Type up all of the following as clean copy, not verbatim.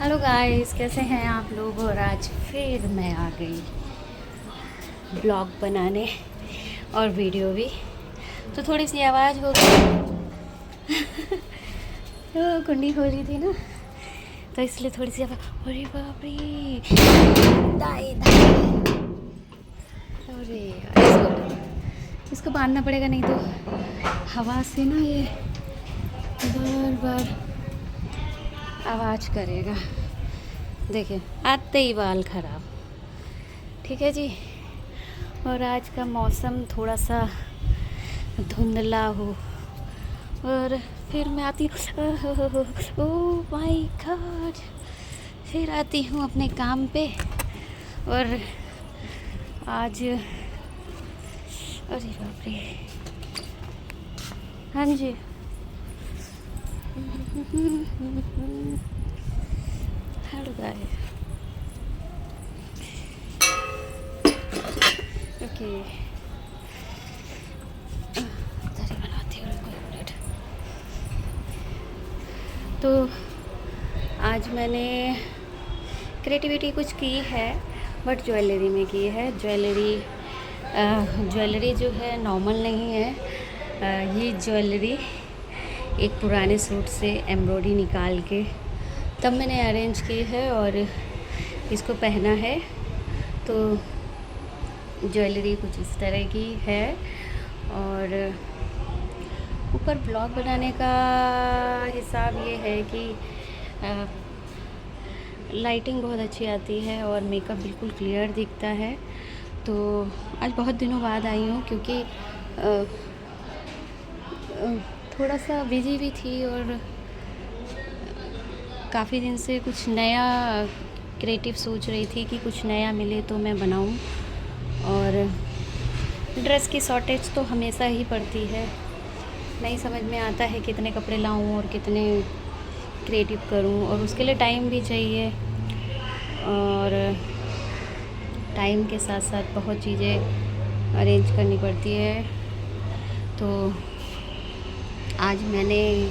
Hello guys, कैसे हैं आप लोग। और आज फिर मैं आ गई ब्लॉग बनाने और वीडियो भी। तो थोड़ी सी आवाज़ हो गई तो कुंडी खोली थी ना, तो इसलिए थोड़ी सी आवाज़। अरे बाप रे, दाई दाई। अरे यार, इसको बांधना पड़ेगा, नहीं तो हवा से ना ये बार बार आवाज़ करेगा। देखिए, आते ही बाल ख़राब। ठीक है जी। और आज का मौसम थोड़ा सा धुंधला हो, और फिर मैं आती हूँ, ओह माय गॉड, फिर आती हूँ अपने काम पे। और आज अरे बाप रे, हाँ जी हेलो गाइस, ओके बनाती हूँ, रुको 1 मिनट। तो आज मैंने क्रिएटिविटी कुछ की है, बट ज्वेलरी में की है। ज्वेलरी जो है नॉर्मल नहीं है। ये ज्वेलरी एक पुराने सूट से एम्ब्रॉयडरी निकाल के तब मैंने अरेंज की है और इसको पहना है। तो ज्वेलरी कुछ इस तरह की है। और ऊपर ब्लॉग बनाने का हिसाब ये है कि लाइटिंग बहुत अच्छी आती है और मेकअप बिल्कुल क्लियर दिखता है। तो आज बहुत दिनों बाद आई हूँ, क्योंकि थोड़ा सा बिजी भी थी और काफ़ी दिन से कुछ नया क्रिएटिव सोच रही थी कि कुछ नया मिले तो मैं बनाऊं। और ड्रेस की शॉर्टेज तो हमेशा ही पड़ती है, नहीं समझ में आता है कितने कपड़े लाऊं और कितने क्रिएटिव करूं, और उसके लिए टाइम भी चाहिए। और टाइम के साथ साथ बहुत चीज़ें अरेंज करनी पड़ती है। तो आज मैंने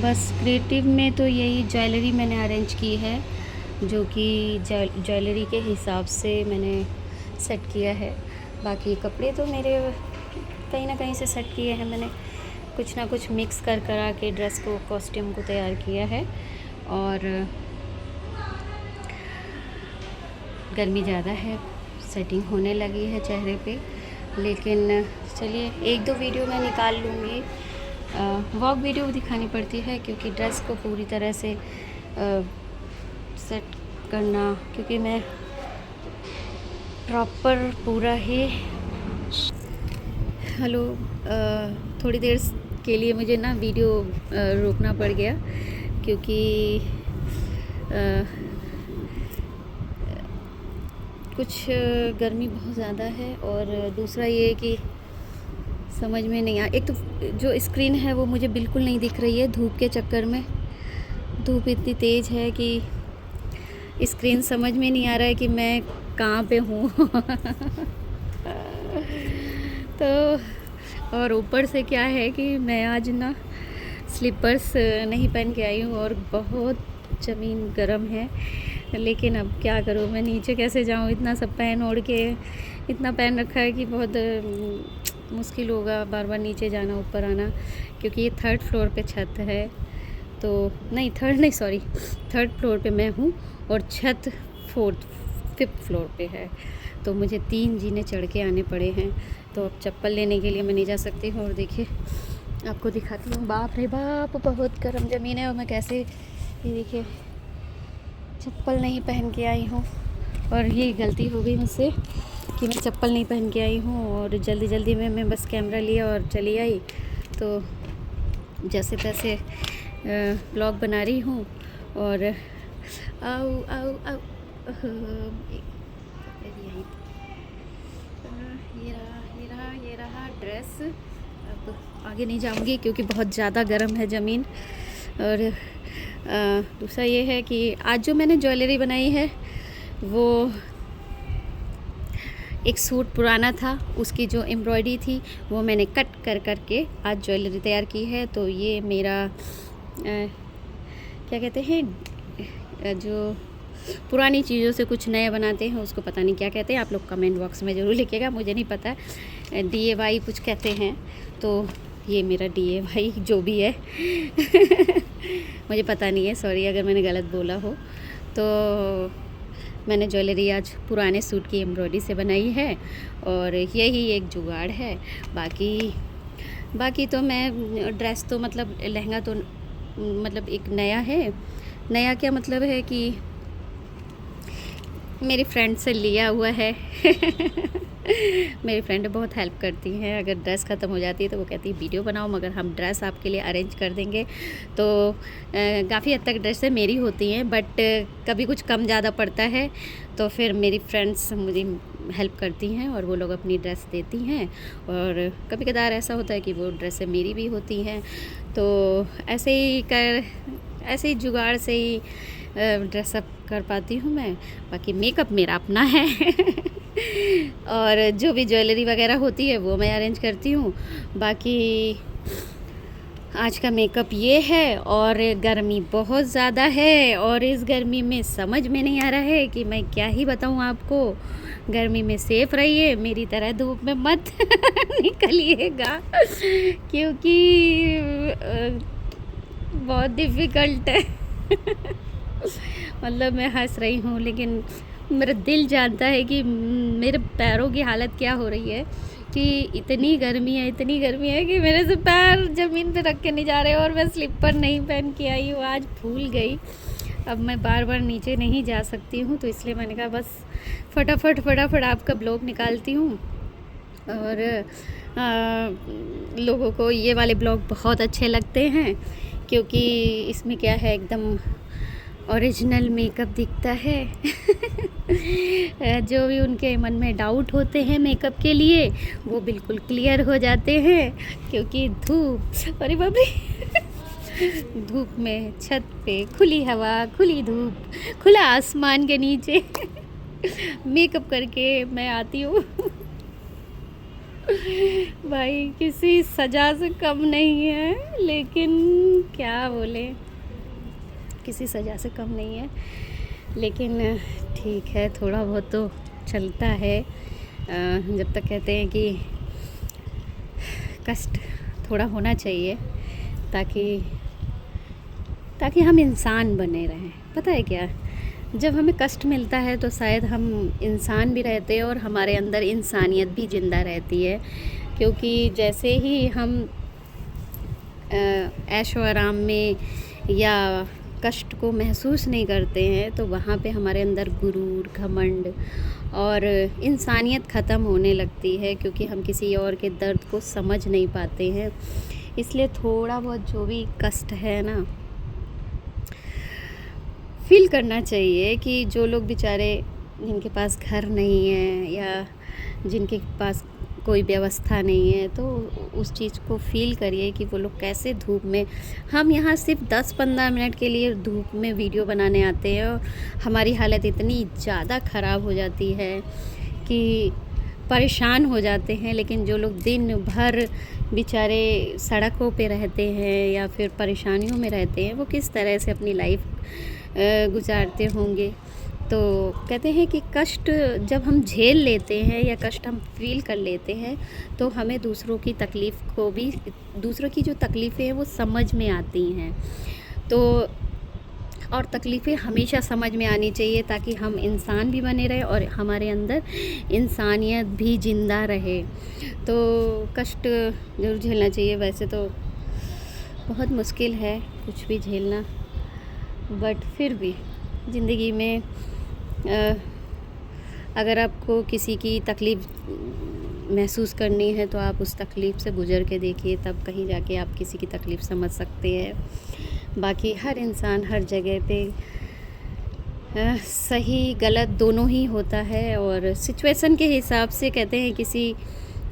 बस क्रिएटिव में तो यही ज्वेलरी मैंने अरेंज की है, जो कि ज्वेलरी के हिसाब से मैंने सेट किया है। बाकी कपड़े तो मेरे कहीं ना कहीं से सेट किए हैं मैंने, कुछ ना कुछ मिक्स कर करा के ड्रेस को, कॉस्ट्यूम को तैयार किया है। और गर्मी ज़्यादा है, सेटिंग होने लगी है चेहरे पे, लेकिन चलिए 1-2 वीडियो मैं निकाल लूँगी। वॉक वीडियो दिखानी पड़ती है क्योंकि ड्रेस को पूरी तरह से सेट करना, क्योंकि मैं प्रॉपर पूरा ही हेलो थोड़ी देर के लिए मुझे ना वीडियो रोकना पड़ गया, क्योंकि कुछ गर्मी बहुत ज़्यादा है। और दूसरा ये कि समझ में नहीं आ, एक तो जो स्क्रीन है वो मुझे बिल्कुल नहीं दिख रही है धूप के चक्कर में। धूप इतनी तेज़ है कि स्क्रीन समझ में नहीं आ रहा है कि मैं कहाँ पे हूँ तो और ऊपर से क्या है कि मैं आज ना स्लीपर्स नहीं पहन के आई हूँ और बहुत ज़मीन गर्म है। लेकिन अब क्या करूँ, मैं नीचे कैसे जाऊँ, इतना सब पहन ओढ़ के इतना पहन रखा है कि बहुत मुश्किल होगा बार बार नीचे जाना ऊपर आना, क्योंकि ये 3rd फ्लोर पे छत है। तो नहीं, थर्ड फ्लोर पे मैं हूँ और छत 5th फ्लोर पे है। तो मुझे 3 जीने चढ़ के आने पड़े हैं। तो अब चप्पल लेने के लिए मैं नहीं जा सकती हूँ। और देखिए, आपको दिखाती हूँ, बाप रे बाप, बहुत गर्म ज़मीन है। और मैं कैसे, ये देखिए, चप्पल नहीं पहन के आई हूँ। और ये गलती हो गई मुझसे कि मैं चप्पल नहीं पहन के आई हूँ, और जल्दी जल्दी में मैं बस कैमरा लिया और चली आई। तो जैसे तैसे ब्लॉग बना रही हूँ। और आओ आओ आओ, ये रहा ड्रेस। अब आगे नहीं जाऊँगी क्योंकि बहुत ज़्यादा गर्म है ज़मीन। और दूसरा ये है कि आज जो मैंने ज्वेलरी बनाई है वो एक सूट पुराना था, उसकी जो एम्ब्रॉयडरी थी वो मैंने कट कर करके आज ज्वेलरी तैयार की है। तो ये मेरा क्या कहते हैं, जो पुरानी चीज़ों से कुछ नया बनाते हैं उसको पता नहीं क्या कहते हैं, आप लोग कमेंट बॉक्स में ज़रूर लिखिएगा, मुझे नहीं पता। DIY कुछ कहते हैं, तो ये मेरा DIY जो भी है मुझे पता नहीं है, सॉरी अगर मैंने गलत बोला हो। तो मैंने ज्वेलरी आज पुराने सूट की एम्ब्रॉयडरी से बनाई है और यही एक जुगाड़ है। बाकी तो मैं ड्रेस तो मतलब लहंगा तो मतलब एक नया है। नया क्या मतलब है कि मेरी फ्रेंड से लिया हुआ है मेरी फ्रेंड बहुत हेल्प करती हैं, अगर ड्रेस ख़त्म हो जाती है तो वो कहती है वीडियो बनाओ, मगर हम ड्रेस आपके लिए अरेंज कर देंगे। तो काफ़ी हद तक ड्रेसें मेरी होती हैं, बट कभी कुछ कम ज़्यादा पड़ता है तो फिर मेरी फ्रेंड्स मुझे हेल्प करती हैं और वो लोग अपनी ड्रेस देती हैं। और कभी कदार ऐसा होता है कि वो ड्रेसें मेरी भी होती हैं, तो ऐसे ही जुगाड़ से ही ड्रेसअप कर पाती हूँ मैं। बाकी मेकअप मेरा अपना है और जो भी ज्वेलरी वगैरह होती है वो मैं अरेंज करती हूँ। बाकी आज का मेकअप ये है, और गर्मी बहुत ज़्यादा है और इस गर्मी में समझ में नहीं आ रहा है कि मैं क्या ही बताऊँ आपको। गर्मी में सेफ रहिए, मेरी तरह धूप में मत निकलिएगा क्योंकि बहुत डिफ़िकल्ट है मतलब मैं हंस रही हूँ, लेकिन मेरा दिल जानता है कि मेरे पैरों की हालत क्या हो रही है कि इतनी गर्मी है कि मेरे से पैर ज़मीन पे रख के नहीं जा रहे, और मैं स्लीपर नहीं पहन के आई हूँ, आज भूल गई। अब मैं बार बार नीचे नहीं जा सकती हूँ, तो इसलिए मैंने कहा बस फटाफट आपका ब्लॉग निकालती हूँ। और लोगों को ये वाले ब्लॉग बहुत अच्छे लगते हैं क्योंकि इसमें क्या है, एकदम ओरिजिनल मेकअप दिखता है जो भी उनके मन में डाउट होते हैं मेकअप के लिए वो बिल्कुल क्लियर हो जाते हैं, क्योंकि धूप, अरे बाप रे धूप में, छत पे, खुली हवा, खुली धूप, खुला आसमान के नीचे मेकअप करके मैं आती हूँ भाई किसी सजा से कम नहीं है, लेकिन क्या बोले, किसी सजा से कम नहीं है, लेकिन ठीक है, थोड़ा बहुत तो चलता है। जब तक कहते हैं कि कष्ट थोड़ा होना चाहिए ताकि हम इंसान बने रहें। पता है क्या, जब हमें कष्ट मिलता है तो शायद हम इंसान भी रहते हैं और हमारे अंदर इंसानियत भी ज़िंदा रहती है, क्योंकि जैसे ही हम ऐशो आराम में या कष्ट को महसूस नहीं करते हैं तो वहाँ पे हमारे अंदर गुरूर, घमंड और इंसानियत ख़त्म होने लगती है, क्योंकि हम किसी और के दर्द को समझ नहीं पाते हैं। इसलिए थोड़ा बहुत जो भी कष्ट है ना, फील करना चाहिए कि जो लोग बेचारे जिनके पास घर नहीं है या जिनके पास कोई व्यवस्था नहीं है, तो उस चीज़ को फ़ील करिए कि वो लोग कैसे धूप में, हम यहाँ सिर्फ 10-15 मिनट के लिए धूप में वीडियो बनाने आते हैं और हमारी हालत इतनी ज़्यादा ख़राब हो जाती है कि परेशान हो जाते हैं। लेकिन जो लोग दिन भर बेचारे सड़कों पे रहते हैं या फिर परेशानियों में रहते हैं, वो किस तरह से अपनी लाइफ गुजारते होंगे। तो कहते हैं कि कष्ट जब हम झेल लेते हैं या कष्ट हम फील कर लेते हैं तो हमें दूसरों की तकलीफ़ को भी, दूसरों की जो तकलीफ़ें हैं वो समझ में आती हैं। तो और तकलीफ़ें हमेशा समझ में आनी चाहिए ताकि हम इंसान भी बने रहे और हमारे अंदर इंसानियत भी ज़िंदा रहे। तो कष्ट ज़रूर झेलना चाहिए। वैसे तो बहुत मुश्किल है कुछ भी झेलना, बट फिर भी ज़िंदगी में अगर आपको किसी की तकलीफ़ महसूस करनी है तो आप उस तकलीफ़ से गुज़र के देखिए, तब कहीं जाके आप किसी की तकलीफ़ समझ सकते हैं। बाकी हर इंसान हर जगह पे सही गलत दोनों ही होता है, और सिचुएशन के हिसाब से कहते हैं किसी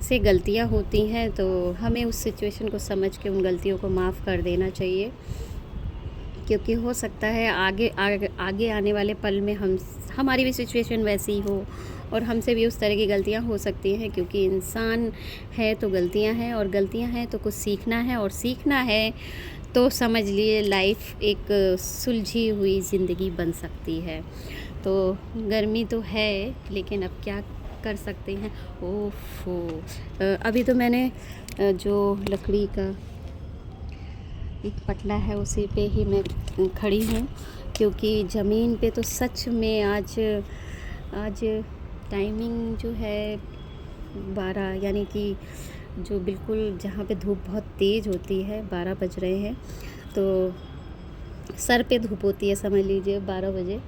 से गलतियां होती हैं तो हमें उस सिचुएशन को समझ के उन गलतियों को माफ़ कर देना चाहिए, क्योंकि हो सकता है आगे आने वाले पल में हमारी भी सिचुएशन वैसी हो और हमसे भी उस तरह की गलतियां हो सकती हैं, क्योंकि इंसान है तो गलतियां हैं और गलतियां हैं तो कुछ सीखना है और सीखना है तो समझ लिए लाइफ एक सुलझी हुई ज़िंदगी बन सकती है। तो गर्मी तो है, लेकिन अब क्या कर सकते हैं। ओफो, अभी तो मैंने जो लकड़ी का एक पटला है उसी पे ही मैं खड़ी हूँ, क्योंकि ज़मीन पे तो सच में आज टाइमिंग जो है 12, यानी कि जो बिल्कुल जहाँ पे धूप बहुत तेज़ होती है 12 बज रहे हैं, तो सर पे धूप होती है समझ लीजिए 12 बजे।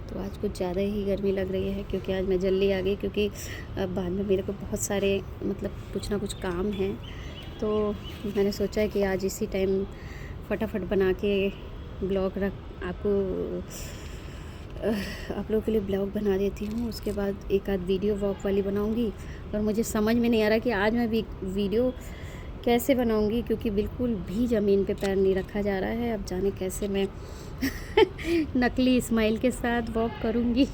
तो आज कुछ ज़्यादा ही गर्मी लग रही है, क्योंकि आज मैं जल्दी आ गई, क्योंकि बाद में मेरे को बहुत सारे मतलब कुछ ना कुछ काम हैं। तो मैंने सोचा है कि आज इसी टाइम फटाफट बना के ब्लॉग आप लोगों के लिए ब्लॉग बना देती हूँ। उसके बाद एक आध वीडियो वॉक वाली बनाऊँगी। और मुझे समझ में नहीं आ रहा कि आज मैं वीडियो कैसे बनाऊँगी, क्योंकि बिल्कुल भी ज़मीन पे पैर नहीं रखा जा रहा है। अब जाने कैसे मैं नकली स्माइल के साथ वॉक करूँगी।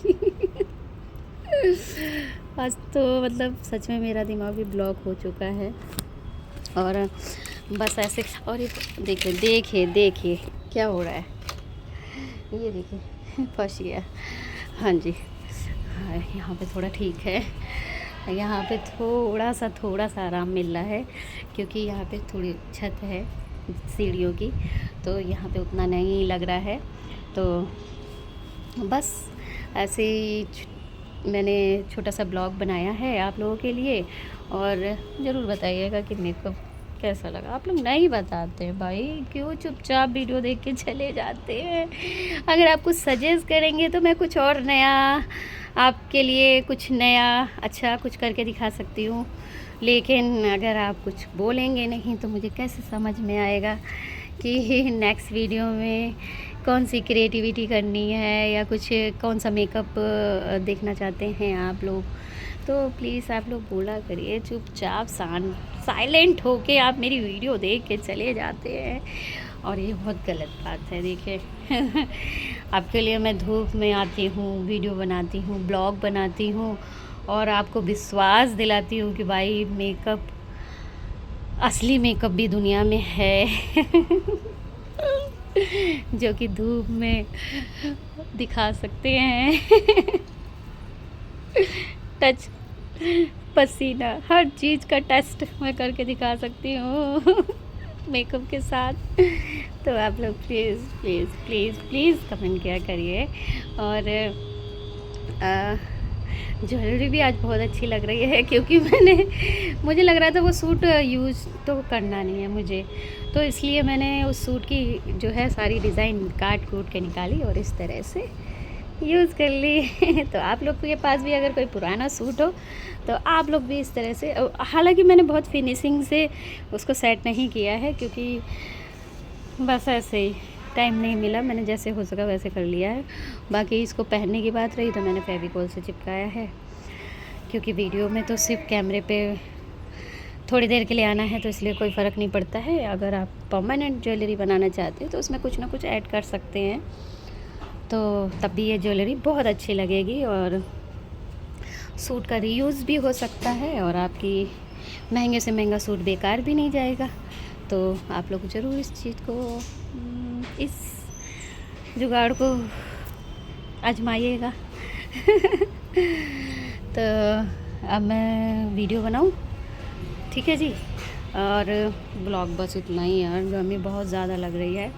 आज तो मतलब सच में मेरा दिमाग भी ब्लॉक हो चुका है। और बस ऐसे, और ये देखिए क्या हो रहा है, ये देखिए फंस गया। हाँ जी, हाँ यहाँ पे थोड़ा ठीक है, यहाँ पे थोड़ा सा आराम मिल रहा है, क्योंकि यहाँ पे थोड़ी छत है सीढ़ियों की, तो यहाँ पे उतना नहीं लग रहा है। तो बस ऐसे ही मैंने छोटा सा ब्लॉग बनाया है आप लोगों के लिए। और ज़रूर बताइएगा कि मेकअप कैसा लगा। आप लोग नहीं बताते भाई, क्यों चुपचाप वीडियो देख के चले जाते हैं। अगर आप कुछ सजेस्ट करेंगे तो मैं कुछ और नया आपके लिए, कुछ नया अच्छा कुछ करके दिखा सकती हूँ, लेकिन अगर आप कुछ बोलेंगे नहीं तो मुझे कैसे समझ में आएगा कि नेक्स्ट वीडियो में कौन सी क्रिएटिविटी करनी है, या कुछ कौन सा मेकअप देखना चाहते हैं आप लोग। तो प्लीज़ आप लोग बोला करिए, चुपचाप साइलेंट होके आप मेरी वीडियो देख के चले जाते हैं, और ये बहुत गलत बात है। देखिए आपके लिए मैं धूप में आती हूँ, वीडियो बनाती हूँ, ब्लॉग बनाती हूँ, और आपको विश्वास दिलाती हूँ कि भाई मेकअप, असली मेकअप भी दुनिया में है। जो कि धूप में दिखा सकते हैं। टच, पसीना, हर चीज़ का टेस्ट मैं करके दिखा सकती हूँ मेकअप के साथ। तो आप लोग प्लीज़ कमेंट किया करिए। और ज्वेलरी भी आज बहुत अच्छी लग रही है, क्योंकि मुझे लग रहा था वो सूट यूज़ तो करना नहीं है मुझे, तो इसलिए मैंने उस सूट की जो है सारी डिज़ाइन काट कूट के निकाली और इस तरह से यूज़ कर ली। तो आप लोग के पास भी अगर कोई पुराना सूट हो तो आप लोग भी इस तरह से, हालांकि मैंने बहुत फिनिशिंग से उसको सेट नहीं किया है, क्योंकि बस ऐसे ही टाइम नहीं मिला, मैंने जैसे हो सका वैसे कर लिया है। बाकी इसको पहनने की बात रही तो मैंने फेविकोल से चिपकाया है, क्योंकि वीडियो में तो सिर्फ कैमरे पे थोड़ी देर के लिए आना है, तो इसलिए कोई फ़र्क नहीं पड़ता है। अगर आप परमानेंट ज्वेलरी बनाना चाहते हैं तो उसमें कुछ ना कुछ ऐड कर सकते हैं, तो तब भी ये ज्वेलरी बहुत अच्छी लगेगी, और सूट का रीयूज़ भी हो सकता है, और आपकी महंगे से महंगा सूट बेकार भी नहीं जाएगा। तो आप लोग ज़रूर इस चीज़ को, इस जुगाड़ को आजमाइएगा। तो अब मैं वीडियो बनाऊं, ठीक है जी। और ब्लॉग बस इतना ही यार, गर्मी बहुत ज़्यादा लग रही है,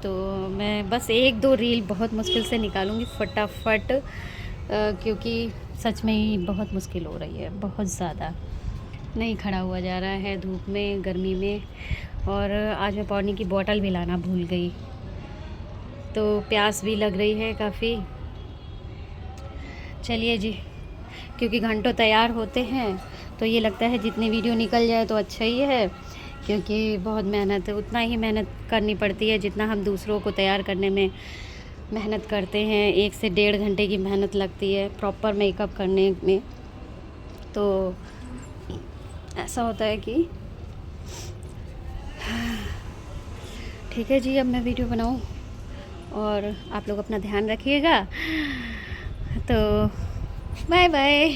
तो मैं बस 1-2 रील बहुत मुश्किल से निकालूंगी फटाफट, क्योंकि सच में ही बहुत मुश्किल हो रही है, बहुत ज़्यादा नहीं खड़ा हुआ जा रहा है धूप में, गर्मी में। और आज मैं पानी की बोतल भी लाना भूल गई, तो प्यास भी लग रही है काफ़ी। चलिए जी, क्योंकि घंटों तैयार होते हैं तो ये लगता है जितनी वीडियो निकल जाए तो अच्छा ही है, क्योंकि बहुत मेहनत है, उतना ही मेहनत करनी पड़ती है जितना हम दूसरों को तैयार करने में मेहनत करते हैं। 1 से 1.5 घंटे की मेहनत लगती है प्रॉपर मेकअप करने में। तो ऐसा होता है कि ठीक है जी, अब मैं वीडियो बनाऊं, और आप लोग अपना ध्यान रखिएगा। तो बाय बाय।